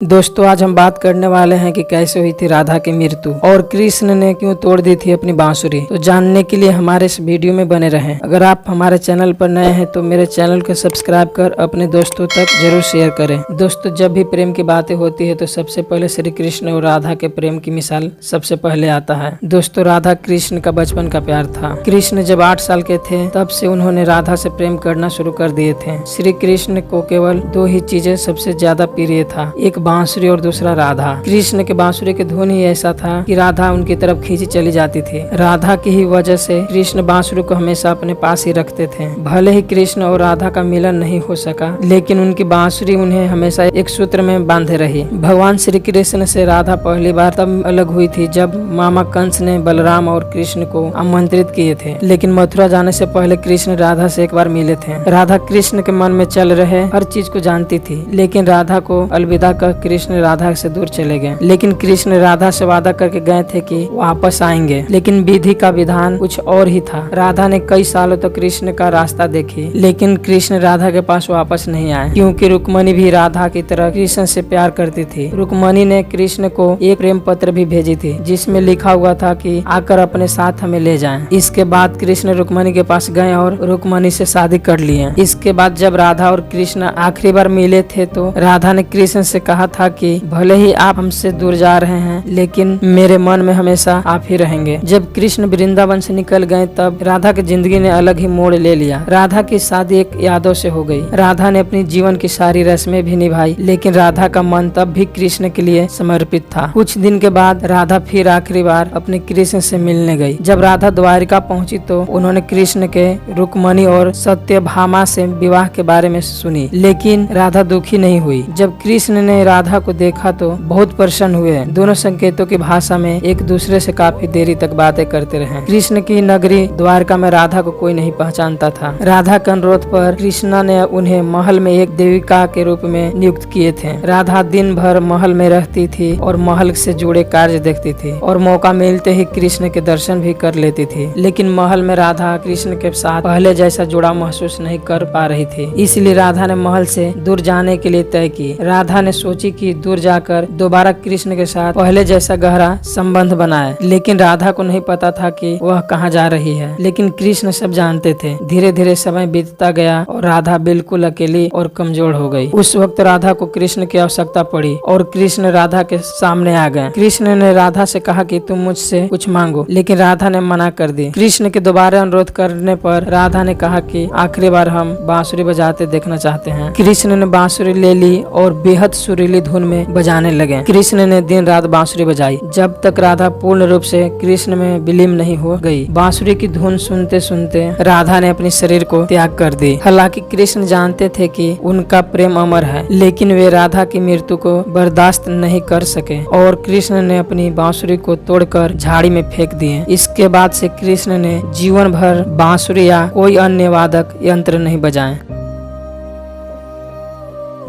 दोस्तों आज हम बात करने वाले हैं कि कैसे हुई थी राधा की मृत्यु और कृष्ण ने क्यों तोड़ दी थी अपनी बांसुरी। तो जानने के लिए हमारे इस वीडियो में बने रहें। अगर आप हमारे चैनल पर नए हैं तो मेरे चैनल को सब्सक्राइब कर अपने दोस्तों तक जरूर शेयर करें। दोस्तों जब भी प्रेम की बातें होती है तो सबसे पहले श्री कृष्ण और राधा के प्रेम की मिसाल सबसे पहले आता है। दोस्तों राधा कृष्ण का बचपन का प्यार था। कृष्ण जब 8 साल के थे तब से उन्होंने राधा से प्रेम करना शुरू कर दिए थे। श्री कृष्ण को केवल 2 ही चीजें सबसे ज्यादा प्रिय था, एक बांसुरी और दूसरा राधा। कृष्ण के बांसुरी के धुन ही ऐसा था कि राधा उनकी तरफ खींची चली जाती थी। राधा की ही वजह से कृष्ण बांसुरी को हमेशा अपने पास ही रखते थे। भले ही कृष्ण और राधा का मिलन नहीं हो सका, लेकिन उनकी बांसुरी उन्हें हमेशा एक सूत्र में बांधे रही। भगवान श्री कृष्ण से राधा पहली बार तब अलग हुई थी जब मामा कंस ने बलराम और कृष्ण को आमंत्रित किए थे, लेकिन मथुरा जाने से पहले कृष्ण राधा से एक बार मिले थे। राधा कृष्ण के मन में चल रहे हर चीज को जानती थी, लेकिन राधा को अलविदा कर कृष्ण राधा से दूर चले गए। लेकिन कृष्ण राधा से वादा करके गए थे कि वापस आएंगे, लेकिन विधि का विधान कुछ और ही था। राधा ने कई सालों तक कृष्ण का रास्ता देखी, लेकिन कृष्ण राधा के पास वापस नहीं आए, क्योंकि रुक्मणी भी राधा की तरह कृष्ण से प्यार करती थी। रुक्मणी ने कृष्ण को एक प्रेम पत्र भी भेजी थी, जिसमें लिखा हुआ था कि आकर अपने साथ हमें ले जाएं। इसके बाद कृष्ण रुक्मणी के पास गए और रुक्मणी से शादी कर लिए। इसके बाद जब राधा और कृष्ण आखिरी बार मिले थे तो राधा ने कृष्ण से कहा था कि भले ही आप हमसे दूर जा रहे हैं, लेकिन मेरे मन में हमेशा आप ही रहेंगे। जब कृष्ण वृंदावन से निकल गए तब राधा की जिंदगी ने अलग ही मोड़ ले लिया। राधा की शादी एक यादव से हो गई। राधा ने अपनी जीवन की सारी रस्में भी निभाई, लेकिन राधा का मन तब भी कृष्ण के लिए समर्पित था। कुछ दिन के बाद राधा फिर आखिरी बार अपने कृष्ण से मिलने गई। जब राधा द्वारिका पहुंची तो उन्होंने कृष्ण के रुक्मणी और सत्यभामा से विवाह के बारे में सुनी, लेकिन राधा दुखी नहीं हुई। जब कृष्ण ने राधा को देखा तो बहुत प्रसन्न हुए। दोनों संकेतों की भाषा में एक दूसरे से काफी देरी तक बातें करते रहे। कृष्ण की नगरी द्वारका में राधा को कोई नहीं पहचानता था। राधा के अनुरोध पर कृष्णा ने उन्हें महल में एक देविका के रूप में नियुक्त किए थे। राधा दिन भर महल में रहती थी और महल से जुड़े कार्य देखती थी और मौका मिलते ही कृष्ण के दर्शन भी कर लेती थी। लेकिन महल में राधा कृष्ण के साथ पहले जैसा जुड़ाव महसूस नहीं कर पा रही थी, इसलिए राधा ने महल से दूर जाने के लिए तय की। राधा ने सोची कि दूर जाकर दोबारा कृष्ण के साथ पहले जैसा गहरा संबंध बनाए, लेकिन राधा को नहीं पता था कि वह कहाँ जा रही है। लेकिन कृष्ण सब जानते थे। धीरे धीरे समय बीतता गया और राधा बिल्कुल अकेली और कमजोर हो गई। उस वक्त राधा को कृष्ण की आवश्यकता पड़ी और कृष्ण राधा के सामने आ गए। कृष्ण ने राधा से कहा कि तुम मुझसे कुछ मांगो, लेकिन राधा ने मना कर दी। कृष्ण के दोबारा अनुरोध करने पर राधा ने कहा कि आखिरी बार हम बांसुरी बजाते देखना चाहते हैं। कृष्ण ने बांसुरी ले ली और बेहद सुरीली धुन में बजाने लगे। कृष्ण ने दिन रात बांसुरी बजाई जब तक राधा पूर्ण रूप से कृष्ण में विलीन नहीं हो गई। बांसुरी की धुन सुनते सुनते राधा ने अपने शरीर को त्याग कर दी। हालांकि कृष्ण जानते थे कि उनका प्रेम अमर है, लेकिन वे राधा की मृत्यु को बर्दाश्त नहीं कर सके और कृष्ण ने अपनी बांसुरी को तोड़कर झाड़ी में फेंक दिए। इसके बाद से कृष्ण ने जीवन भर बांसुरी या कोई अन्य वादक यंत्र नहीं बजाए।